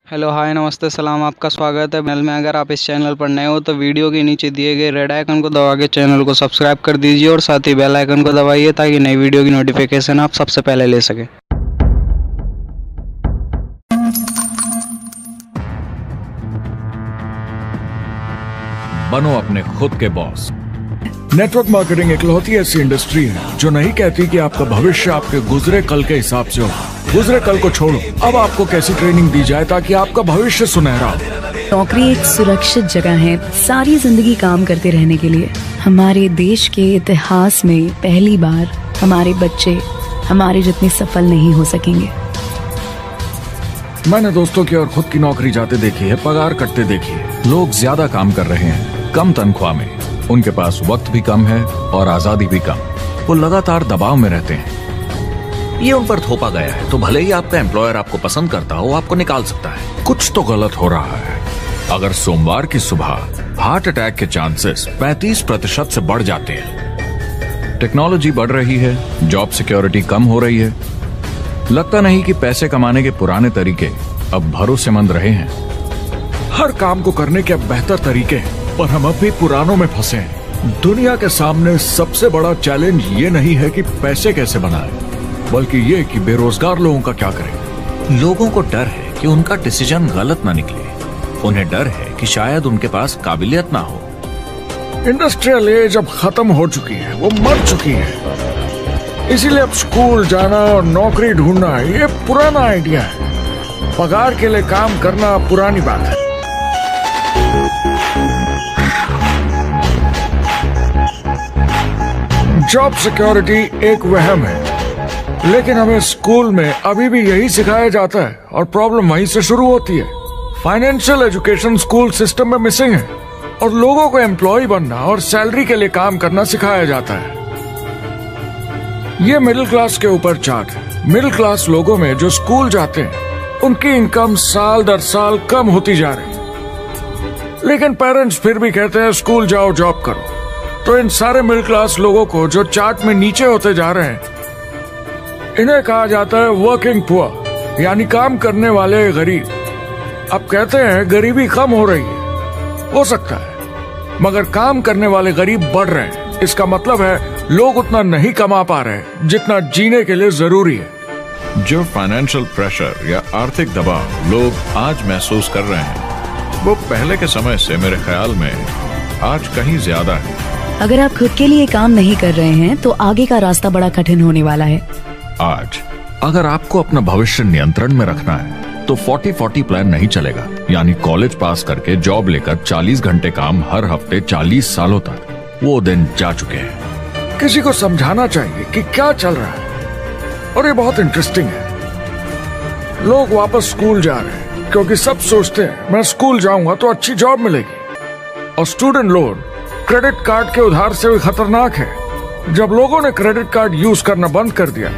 Hello hi नमस्ते सलाम, आपका स्वागत है चैनल में। अगर आप इस चैनल पर नए हो तो वीडियो के नीचे दिए गए रेड आइकन को दबा के चैनल को सब्सक्राइब कर दीजिए और साथ ही बेल आइकन को दबाइए ताकि नई वीडियो की नोटिफिकेशन आप सबसे पहले ले सकें। बनो अपने खुद के बॉस। नेटवर्क मार्केटिंग इकलौती ऐसी इंडस्ट्री है जो नहीं कहती कि आपका भविष्य आपके गुजरे कल के हिसाब से हो। गुजरे कल को छोड़ो, अब आपको कैसी ट्रेनिंग दी जाए ताकि आपका भविष्य सुनहरा हो। नौकरी एक सुरक्षित जगह है सारी जिंदगी काम करते रहने के लिए। हमारे देश के इतिहास में पहली बार हमारे बच्चे हमारे जितने सफल नहीं हो सकेंगे। मैंने दोस्तों की और खुद की नौकरी जाते देखी है, पगार कटते देखी है। लोग ज्यादा काम कर रहे हैं कम तनख्वाह में, उनके पास वक्त भी कम है और आजादी भी कम। वो लगातार दबाव में रहते हैं। ये उन पर थोपा गया है, तो भले ही आपका एम्प्लॉयर आपको पसंद करता हो, आपको निकाल सकता है। कुछ तो गलत हो रहा है। अगर सोमवार की सुबह हार्ट अटैक के चांसेस 35% से बढ़ जाते हैं। टेक्नोलॉजी बढ़ रही है, जॉब सिक्योरिटी कम हो रही है। लगता नहीं कि पैसे कमाने के पुराने तरीके अब भरोसेमंद रहे हैं। हर काम को करने के अब बेहतर तरीके हैं, पर हम अब भी पुरानों में फंसे हैं। दुनिया के सामने सबसे बड़ा चैलेंज ये नहीं है कि पैसे कैसे बनाएं, बल्कि ये कि बेरोजगार लोगों का क्या करें। लोगों को डर है कि उनका डिसीजन गलत ना निकले। उन्हें डर है कि शायद उनके पास काबिलियत ना हो। इंडस्ट्रियल एज अब खत्म हो चुकी है, वो मर चुकी है। इसीलिए अब स्कूल जाना और नौकरी ढूंढना ये पुराना आइडिया है। पगार के लिए काम करना पुरानी बात है। जॉब सिक्योरिटी एक वहम है, लेकिन हमें स्कूल में अभी भी यही सिखाया जाता है और प्रॉब्लम वहीं से शुरू होती है। फाइनेंशियल एजुकेशन स्कूल सिस्टम में मिसिंग है और लोगों को एम्प्लॉय बनना और सैलरी के लिए काम करना सिखाया जाता है। ये मिडिल क्लास के ऊपर चार्ट है। मिडिल क्लास लोगों में जो स्कूल जाते हैं उनकी इनकम साल दर साल कम होती जा रही है, लेकिन पेरेंट्स फिर भी कहते हैं स्कूल जाओ जॉब करो। तो इन सारे मिडिल क्लास लोगों को जो चार्ट में नीचे होते जा रहे हैं, इन्हें कहा जाता है वर्किंग पुअर, यानी काम करने वाले गरीब। अब कहते हैं गरीबी कम हो रही है, हो सकता है, मगर काम करने वाले गरीब बढ़ रहे हैं। इसका मतलब है लोग उतना नहीं कमा पा रहे जितना जीने के लिए जरूरी है। जो फाइनेंशियल प्रेशर या आर्थिक दबाव लोग आज महसूस कर रहे हैं, वो पहले के समय से मेरे ख्याल में आज कहीं ज्यादा है। अगर आप खुद के लिए काम नहीं कर रहे हैं तो आगे का रास्ता बड़ा कठिन होने वाला है। आज अगर आपको अपना भविष्य नियंत्रण में रखना है तो 40-40 प्लान नहीं चलेगा। यानी कॉलेज पास करके जॉब लेकर 40 घंटे काम हर हफ्ते 40 सालों तक, वो दिन जा चुके हैं। किसी को समझाना चाहिए कि क्या चल रहा है, और ये बहुत इंटरेस्टिंग है। लोग वापस स्कूल जा रहे हैं क्योंकि सब सोचते हैं मैं स्कूल जाऊंगा तो अच्छी जॉब मिलेगी। और स्टूडेंट लोन क्रेडिट कार्ड के उधार से भी खतरनाक है। जब लोगों ने क्रेडिट कार्ड यूज करना बंद कर दिया,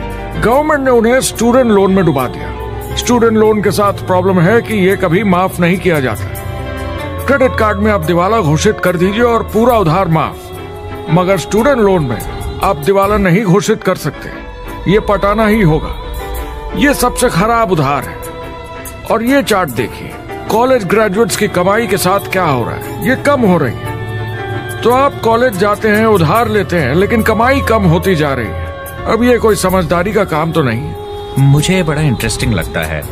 गवर्नमेंट ने उन्हें स्टूडेंट लोन में डुबा दिया। स्टूडेंट लोन के साथ प्रॉब्लम है कि ये कभी माफ नहीं किया जाता। क्रेडिट कार्ड में आप दिवाला घोषित कर दीजिए और पूरा उधार माफ, मगर स्टूडेंट लोन में आप दिवाला नहीं घोषित कर सकते, ये पटाना ही होगा। ये सबसे खराब उधार है। और ये चार्ट देखिए, कॉलेज ग्रेजुएट्स की कमाई के साथ क्या हो रहा है, ये कम हो रही है। तो आप कॉलेज जाते हैं, उधार लेते हैं, लेकिन कमाई कम होती जा रही है। अब ये कोई समझदारी का काम तो नहीं है। मुझे बड़ा इंटरेस्टिंग लगता है,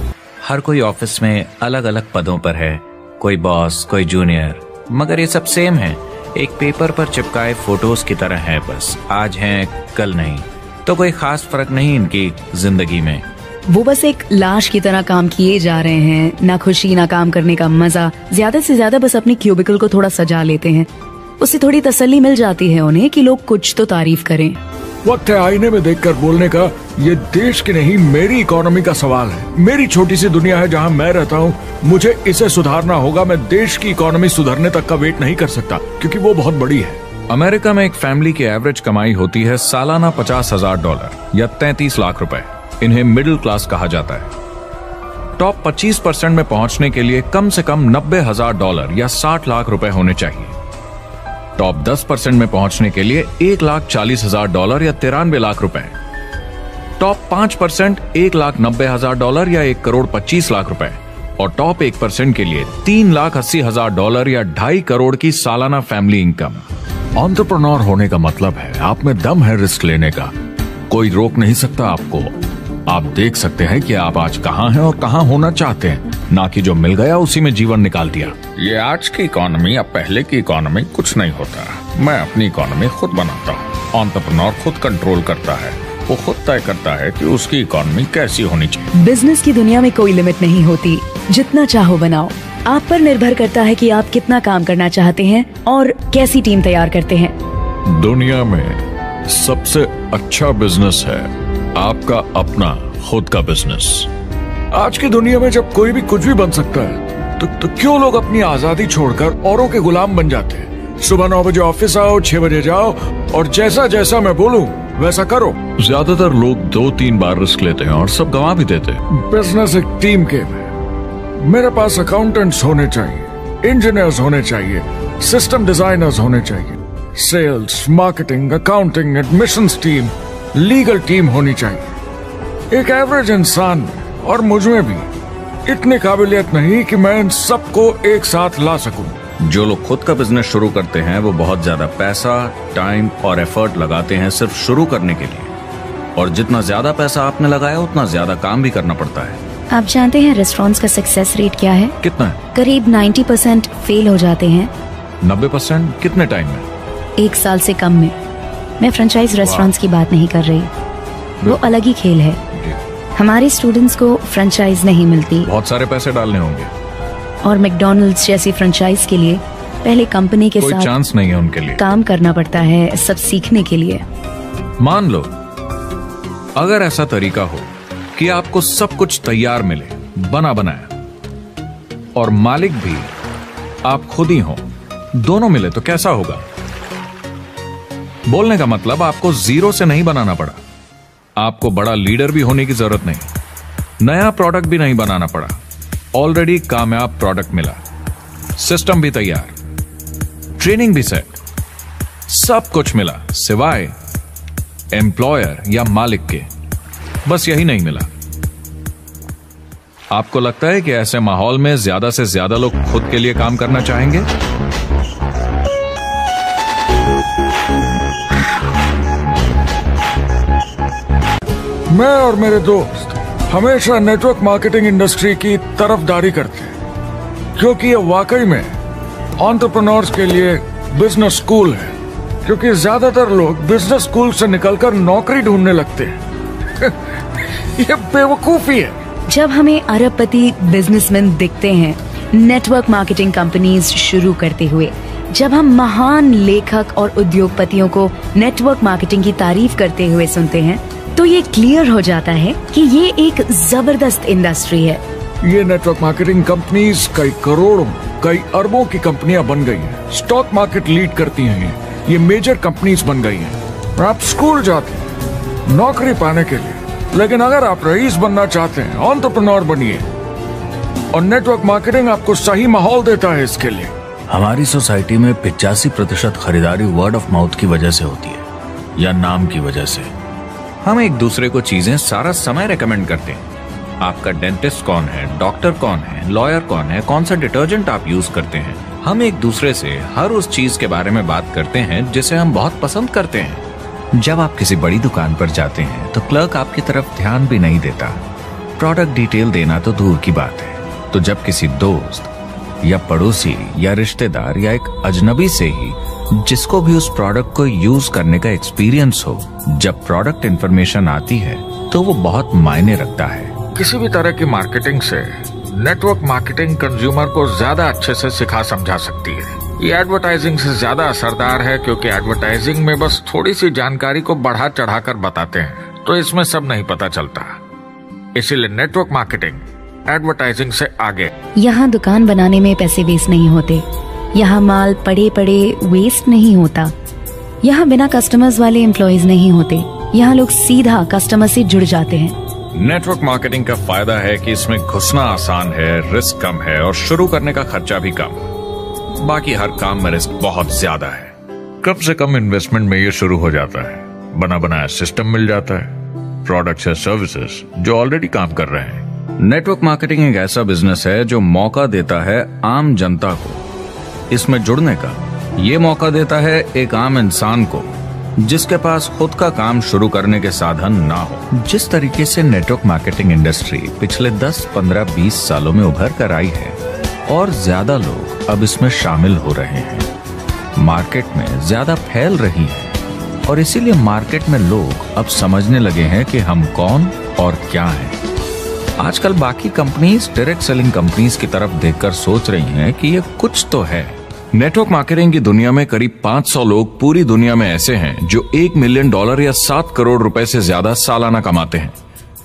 हर कोई ऑफिस में अलग अलग पदों पर है, कोई बॉस, कोई जूनियर, मगर ये सब सेम है। एक पेपर पर चिपकाए फोटोज की तरह है, बस आज हैं कल नहीं। तो कोई खास फर्क नहीं इनकी जिंदगी में। वो बस एक लाश की तरह काम किए जा रहे हैं, ना खुशी ना काम करने का मजा। ज्यादा से ज्यादा बस अपनी क्यूबिकल को थोड़ा सजा लेते हैं, उससे थोड़ी तसल्ली मिल जाती है उन्हें कि लोग कुछ तो तारीफ करें। वक्त है आईने में देखकर बोलने का। ये देश की नहीं, मेरी इकोनॉमी का सवाल है। मेरी छोटी सी दुनिया है जहां मैं रहता हूं, मुझे इसे सुधारना होगा। मैं देश की इकोनॉमी सुधरने तक का वेट नहीं कर सकता क्योंकि वो बहुत बड़ी है। अमेरिका में एक फैमिली की एवरेज कमाई होती है सालाना $50,000 या 33 लाख रुपए। इन्हें मिडिल क्लास कहा जाता है। टॉप 25% में पहुंचने के लिए कम से कम $90,000 या 60 लाख रुपए होने चाहिए। टॉप 10% में पहुंचने के लिए $1,40,000 या 93 लाख रुपए। टॉप 5% $1,90,000 या 1,25,00,000 रुपए। और टॉप 1% के लिए $3,80,000 या 2.5 करोड़ की सालाना फैमिली इनकम। एंटरप्रेन्योर होने का मतलब है आप में दम है रिस्क लेने का। कोई रोक नहीं सकता आपको। आप देख सकते हैं कि आप आज कहाँ हैं और कहाँ होना चाहते हैं, ना कि जो मिल गया उसी में जीवन निकाल दिया। ये आज की इकोनॉमी या पहले की इकोनॉमी कुछ नहीं होता। मैं अपनी इकोनॉमी खुद बनाता हूँ। एंटरप्रेन्योर खुद कंट्रोल करता है। वो खुद तय करता है कि उसकी इकोनॉमी कैसी होनी चाहिए। बिजनेस की दुनिया में कोई लिमिट नहीं होती, जितना चाहो बनाओ। आप पर निर्भर करता है कि आप कितना काम करना चाहते हैं और कैसी टीम तैयार करते हैं। दुनिया में सबसे अच्छा बिजनेस है आपका अपना खुद का बिजनेस। आज की दुनिया में जब कोई भी कुछ भी बन सकता है तो क्यों लोग अपनी आजादी छोड़कर औरों के गुलाम बन जाते हैं। सुबह 9 बजे ऑफिस आओ, 6 बजे जाओ और जैसा जैसा मैं बोलूं वैसा करो। ज्यादातर लोग 2-3 बार रिस्क लेते हैं और सब गंवा भी देते हैं। बिजनेस एक टीम गेम है। मेरे पास अकाउंटेंट्स होने चाहिए, इंजीनियर्स होने चाहिए, सिस्टम डिजाइनर्स होने चाहिए, sales, marketing, accounting, admissions team, legal team होनी चाहिए। एक एवरेज इंसान और मुझ में भी इतनी काबिलियत नहीं कि मैं इन सबको एक साथ ला सकूं। जो लोग खुद का बिजनेस शुरू करते हैं वो बहुत ज्यादा पैसा, टाइम और एफर्ट लगाते हैं सिर्फ शुरू करने के लिए, और जितना ज्यादा पैसा आपने लगाया उतना ज्यादा काम भी करना पड़ता है। आप जानते हैं रेस्टोरेंट्स का सक्सेस रेट क्या है? कितना है? करीब 90% फेल हो जाते हैं। 90% कितने टाइम में? 1 साल से कम में। मैं फ्रेंचाइज रेस्टोरेंट्स की बात नहीं कर रही, वो अलग ही खेल है। हमारे स्टूडेंट्स को फ्रेंचाइज नहीं मिलती। बहुत सारे पैसे डालने होंगे और मैकडॉनल्ड्स जैसी फ्रेंचाइज के लिए पहले कंपनी के कोई साथ चांस नहीं है उनके लिए। काम करना पड़ता है सब सीखने के लिए। मान लो अगर ऐसा तरीका हो कि आपको सब कुछ तैयार मिले, बना बनाया, और मालिक भी आप खुद ही हो, दोनों मिले तो कैसा होगा? बोलने का मतलब आपको जीरो से नहीं बनाना पड़ा। आपको बड़ा लीडर भी होने की जरूरत नहीं, नया प्रोडक्ट भी नहीं बनाना पड़ा। ऑलरेडी कामयाब प्रोडक्ट मिला, सिस्टम भी तैयार, ट्रेनिंग भी सेट, सब कुछ मिला सिवाय एम्प्लॉयर या मालिक के। बस यही नहीं मिला। आपको लगता है कि ऐसे माहौल में ज्यादा से ज्यादा लोग खुद के लिए काम करना चाहेंगे? मैं और मेरे दोस्त हमेशा नेटवर्क मार्केटिंग इंडस्ट्री की तरफदारी करते हैं, क्योंकि ये वाकई में एंटरप्रेन्योर्स के लिए बिजनेस स्कूल है। क्योंकि ज्यादातर लोग बिजनेस स्कूल से निकलकर नौकरी ढूंढने लगते हैं। ये बेवकूफी है। जब हमें अरबपति बिजनेसमैन दिखते हैं नेटवर्क मार्केटिंग कंपनीज शुरू करते हुए, जब हम महान लेखक और उद्योगपतियों को नेटवर्क मार्केटिंग की तारीफ करते हुए सुनते हैं, तो ये क्लियर हो जाता है कि ये एक जबरदस्त इंडस्ट्री है। ये नेटवर्क मार्केटिंग कंपनीज कई करोड़ों, कई अरबों की कंपनियां बन गई हैं। स्टॉक मार्केट लीड करती हैं। ये मेजर कंपनीज बन गई हैं। आप स्कूल जाते हैं नौकरी पाने के लिए, लेकिन अगर आप रईस बनना चाहते हैं, एंटरप्रेन्योर बनिए, और नेटवर्क मार्केटिंग आपको सही माहौल देता है इसके लिए। हमारी सोसाइटी में 85% खरीदारी वर्ड ऑफ माउथ की वजह से होती है, या नाम की वजह से। हम एक दूसरे को चीजें सारा समय रेकमेंड करते हैं। आपका डेंटिस्ट कौन है, डॉक्टर कौन है, लॉयर कौन है, कौन सा डिटर्जेंट आप यूज करते हैं। हम एक दूसरे से हर उस चीज के बारे में बात करते हैं जिसे हम बहुत पसंद करते हैं। जब आप किसी बड़ी दुकान पर जाते हैं तो क्लर्क आपकी तरफ ध्यान भी नहीं देता, प्रोडक्ट डिटेल देना तो दूर की बात है। तो जब किसी दोस्त या पड़ोसी या रिश्तेदार या एक अजनबी से ही, जिसको भी उस प्रोडक्ट को यूज करने का एक्सपीरियंस हो, जब प्रोडक्ट इंफॉर्मेशन आती है तो वो बहुत मायने रखता है। किसी भी तरह की मार्केटिंग से नेटवर्क मार्केटिंग कंज्यूमर को ज्यादा अच्छे से सिखा समझा सकती है। ये एडवर्टाइजिंग से ज्यादा असरदार है, क्योंकि एडवर्टाइजिंग में बस थोड़ी सी जानकारी को बढ़ा चढ़ाकर बताते हैं, तो इसमें सब नहीं पता चलता। इसीलिए नेटवर्क मार्केटिंग एडवर्टाइजिंग से आगे। यहाँ दुकान बनाने में पैसे वेस्ट नहीं होते, यहाँ माल पड़े पड़े वेस्ट नहीं होता, यहाँ बिना कस्टमर्स वाले एम्प्लॉयज नहीं होते, यहाँ लोग सीधा कस्टमर से जुड़ जाते हैं। नेटवर्क मार्केटिंग का फायदा है कि इसमें घुसना आसान है, रिस्क कम है और शुरू करने का खर्चा भी कम। बाकी हर काम में रिस्क बहुत ज्यादा है। कम से कम इन्वेस्टमेंट में ये शुरू हो जाता है। बना बनाया सिस्टम मिल जाता है, प्रोडक्ट्स या सर्विसेज जो ऑलरेडी काम कर रहे हैं, नेटवर्क मार्केटिंग एक ऐसा बिजनेस है जो मौका देता है आम जनता को इसमें जुड़ने का। ये मौका देता है एक आम इंसान को जिसके पास खुद का काम शुरू करने के साधन ना हो। जिस तरीके से नेटवर्क मार्केटिंग इंडस्ट्री पिछले 10, 15, 20 सालों में उभर कर आई है और ज्यादा लोग अब इसमें शामिल हो रहे हैं, मार्केट में ज्यादा फैल रही है और इसीलिए मार्केट में लोग अब समझने लगे हैं कि हम कौन और क्या हैं। आजकल बाकी कंपनीज डायरेक्ट सेलिंग कंपनीज की तरफ देखकर सोच रही हैं कि ये कुछ तो है। नेटवर्क मार्केटिंग की दुनिया में करीब 500 लोग पूरी दुनिया में ऐसे हैं जो $1 मिलियन या 7 करोड़ रुपए से ज्यादा सालाना कमाते हैं।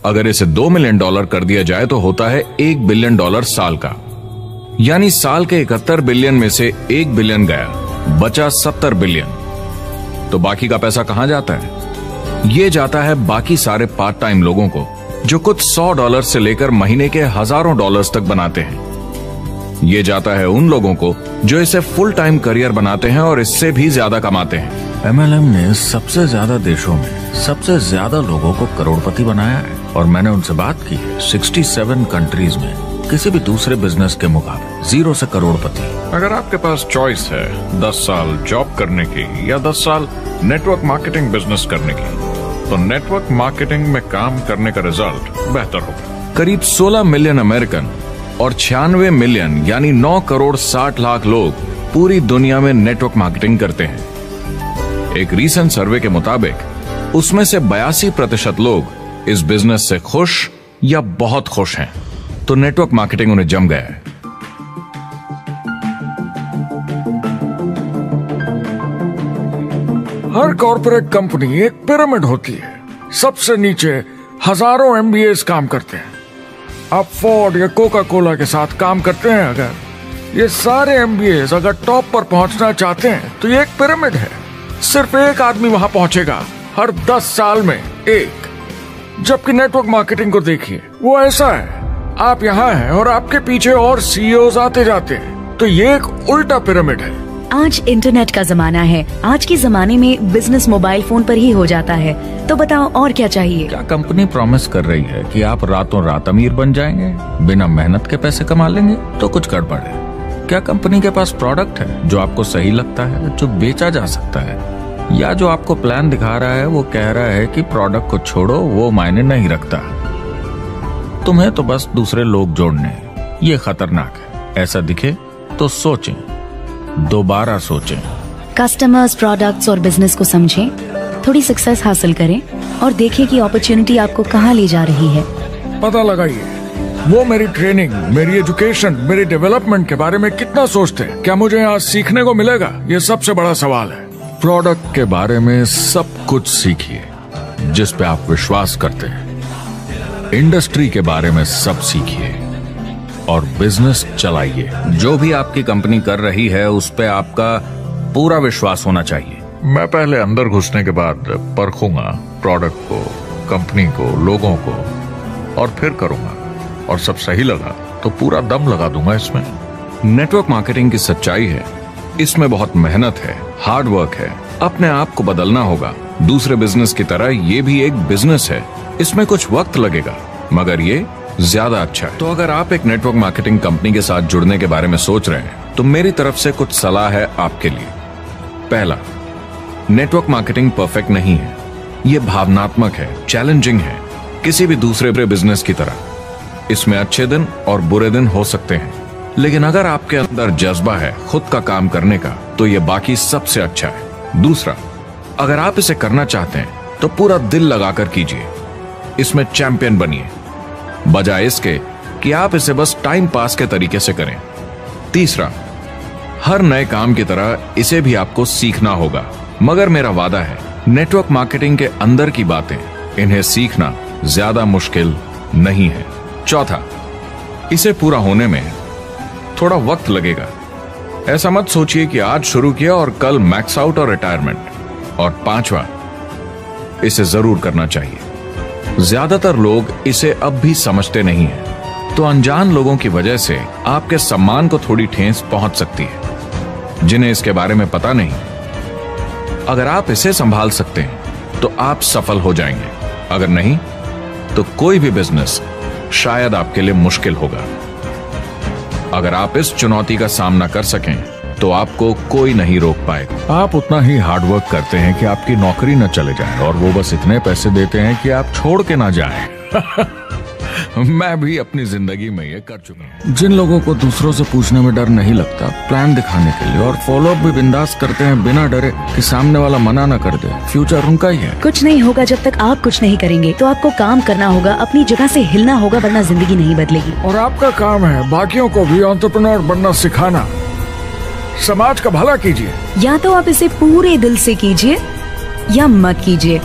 अगर इसे $2 मिलियन कर दिया जाए तो होता है $1 बिलियन साल का, यानी साल के 71 बिलियन में से 1 बिलियन गया, बचा 70 बिलियन। तो बाकी का पैसा कहां जाता है? ये जाता है बाकी सारे पार्ट टाइम लोगों को जो कुछ $100 से लेकर महीने के हजारों डॉलर्स तक बनाते हैं। ये जाता है उन लोगों को जो इसे फुल टाइम करियर बनाते हैं और इससे भी ज्यादा कमाते हैं। MLM ने सबसे ज्यादा देशों में सबसे ज्यादा लोगों को करोड़पति बनाया है और मैंने उनसे बात की है 67 कंट्रीज में किसी भी दूसरे बिजनेस के मुकाबले 0 से करोड़पति। अगर आपके पास चॉइस है 10 साल जॉब करने की या 10 साल नेटवर्क मार्केटिंग बिजनेस करने की, तो नेटवर्क मार्केटिंग में काम करने का रिजल्ट बेहतर होगा। करीब 16 मिलियन अमेरिकन और 96 मिलियन यानी 9 करोड़ 60 लाख लोग पूरी दुनिया में नेटवर्क मार्केटिंग करते हैं। एक रीसेंट सर्वे के मुताबिक उसमें से 82% लोग इस बिजनेस से खुश या बहुत खुश हैं। तो नेटवर्क मार्केटिंग उन्हें जम गया है। हर कॉर्पोरेट कंपनी एक पिरामिड होती है। सबसे नीचे हजारों MBAs काम करते हैं। आप फोर्ड या कोका कोला के साथ काम करते हैं। अगर ये सारे MBAs अगर टॉप पर पहुंचना चाहते हैं तो ये एक पिरामिड है। सिर्फ एक आदमी वहां पहुंचेगा हर 10 साल में एक। जबकि नेटवर्क मार्केटिंग को देखिए, वो ऐसा है, आप यहाँ हैं और आपके पीछे और CEOs आते जाते हैं। तो ये एक उल्टा पिरामिड है। आज इंटरनेट का जमाना है। आज के जमाने में बिजनेस मोबाइल फोन पर ही हो जाता है। तो बताओ और क्या चाहिए? क्या कंपनी प्रॉमिस कर रही है कि आप रातों रात अमीर बन जाएंगे, बिना मेहनत के पैसे कमा लेंगे? तो कुछ गड़बड़ है। क्या कंपनी के पास प्रोडक्ट है जो आपको सही लगता है, जो बेचा जा सकता है, या जो आपको प्लान दिखा रहा है वो कह रहा है कि प्रोडक्ट को छोड़ो, वो मायने नहीं रखता, तुम्हें तो बस दूसरे लोग जोड़ने हैं? ये खतरनाक है। ऐसा दिखे तो सोचें, दोबारा सोचें। कस्टमर्स, प्रोडक्ट्स और बिजनेस को समझें, थोड़ी सक्सेस हासिल करें और देखें कि अपॉर्चुनिटी आपको कहां ले जा रही है। पता लगाइए वो मेरी ट्रेनिंग, मेरी एजुकेशन, मेरी डेवलपमेंट के बारे में कितना सोचते हैं। क्या मुझे यहाँ सीखने को मिलेगा? ये सबसे बड़ा सवाल है। प्रोडक्ट के बारे में सब कुछ सीखिए जिस पे आप विश्वास करते हैं। इंडस्ट्री के बारे में सब सीखिए और बिजनेस चलाइए। जो भी आपकी कंपनी कर रही है उस पे आपका पूरा विश्वास होना चाहिए। मैं पहले अंदर घुसने के बाद परखूंगा प्रोडक्ट को, कंपनी को, लोगों को, और फिर करूंगा। और सब सही लगा तो पूरा दम लगा दूंगा इसमें। नेटवर्क मार्केटिंग की सच्चाई है, इसमें बहुत मेहनत है, हार्ड वर्क है, अपने आप को बदलना होगा। दूसरे बिजनेस की तरह ये भी एक बिजनेस है, इसमें कुछ वक्त लगेगा मगर ये ज्यादा अच्छा है। तो अगर आप एक नेटवर्क मार्केटिंग कंपनी के साथ जुड़ने के बारे में सोच रहे हैं तो मेरी तरफ से कुछ सलाह है आपके लिए। पहला, नेटवर्क मार्केटिंग परफेक्ट नहीं है। ये भावनात्मक है, चैलेंजिंग है, किसी भी दूसरे बिजनेस की तरह। इसमें अच्छे दिन और बुरे दिन हो सकते हैं, लेकिन अगर आपके अंदर जज्बा है खुद का काम करने का तो ये बाकी सबसे अच्छा है। दूसरा, अगर आप इसे करना चाहते हैं तो पूरा दिल लगाकर कीजिए, इसमें चैंपियन बनिए, बजाय इसके कि आप इसे बस टाइम पास के तरीके से करें। तीसरा, हर नए काम की तरह इसे भी आपको सीखना होगा, मगर मेरा वादा है नेटवर्क मार्केटिंग के अंदर की बातें, इन्हें सीखना ज्यादा मुश्किल नहीं है। चौथा, इसे पूरा होने में थोड़ा वक्त लगेगा। ऐसा मत सोचिए कि आज शुरू किया और कल मैक्स आउट और रिटायरमेंट। और पांचवा, इसे जरूर करना चाहिए। ज्यादातर लोग इसे अब भी समझते नहीं हैं, तो अनजान लोगों की वजह से आपके सम्मान को थोड़ी ठेस पहुंच सकती है, जिन्हें इसके बारे में पता नहीं। अगर आप इसे संभाल सकते हैं तो आप सफल हो जाएंगे, अगर नहीं तो कोई भी बिजनेस शायद आपके लिए मुश्किल होगा। अगर आप इस चुनौती का सामना कर सकें तो आपको कोई नहीं रोक पाएगा। आप उतना ही हार्डवर्क करते हैं कि आपकी नौकरी न चले जाए और वो बस इतने पैसे देते हैं कि आप छोड़ के ना जाएं। मैं भी अपनी जिंदगी में ये कर चुका हूँ। जिन लोगों को दूसरों से पूछने में डर नहीं लगता, प्लान दिखाने के लिए और फॉलो अप भी बिंदास करते हैं बिना डरे कि सामने वाला मना न कर दे, फ्यूचर उनका ही है। कुछ नहीं होगा जब तक आप कुछ नहीं करेंगे। तो आपको काम करना होगा, अपनी जगह से हिलना होगा, वरना जिंदगी नहीं बदलेगी। और आपका काम है बाकियों को भी एंटरप्रेन्योर बनना सिखाना। समाज का भला कीजिए। या तो आप इसे पूरे दिल से कीजिए या मत कीजिए।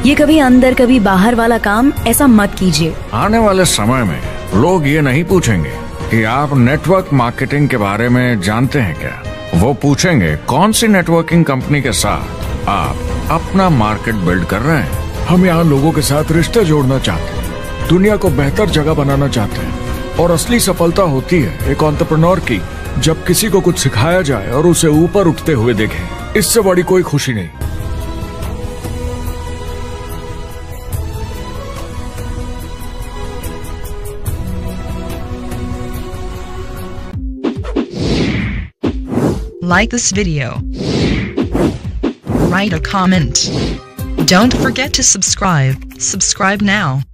ये कभी अंदर कभी बाहर वाला काम ऐसा मत कीजिए। आने वाले समय में लोग ये नहीं पूछेंगे कि आप नेटवर्क मार्केटिंग के बारे में जानते हैं क्या। वो पूछेंगे कौन सी नेटवर्किंग कंपनी के साथ आप अपना मार्केट बिल्ड कर रहे हैं। हम यहाँ लोगों के साथ रिश्ते जोड़ना चाहते हैं, दुनिया को बेहतर जगह बनाना चाहते हैं। और असली सफलता होती है एक एंटरप्रेन्योर की, जब किसी को कुछ सिखाया जाए और उसे ऊपर उठते हुए देखें। इससे बड़ी कोई खुशी नहीं। Like this video. Write a comment. Don't forget to subscribe. Subscribe now.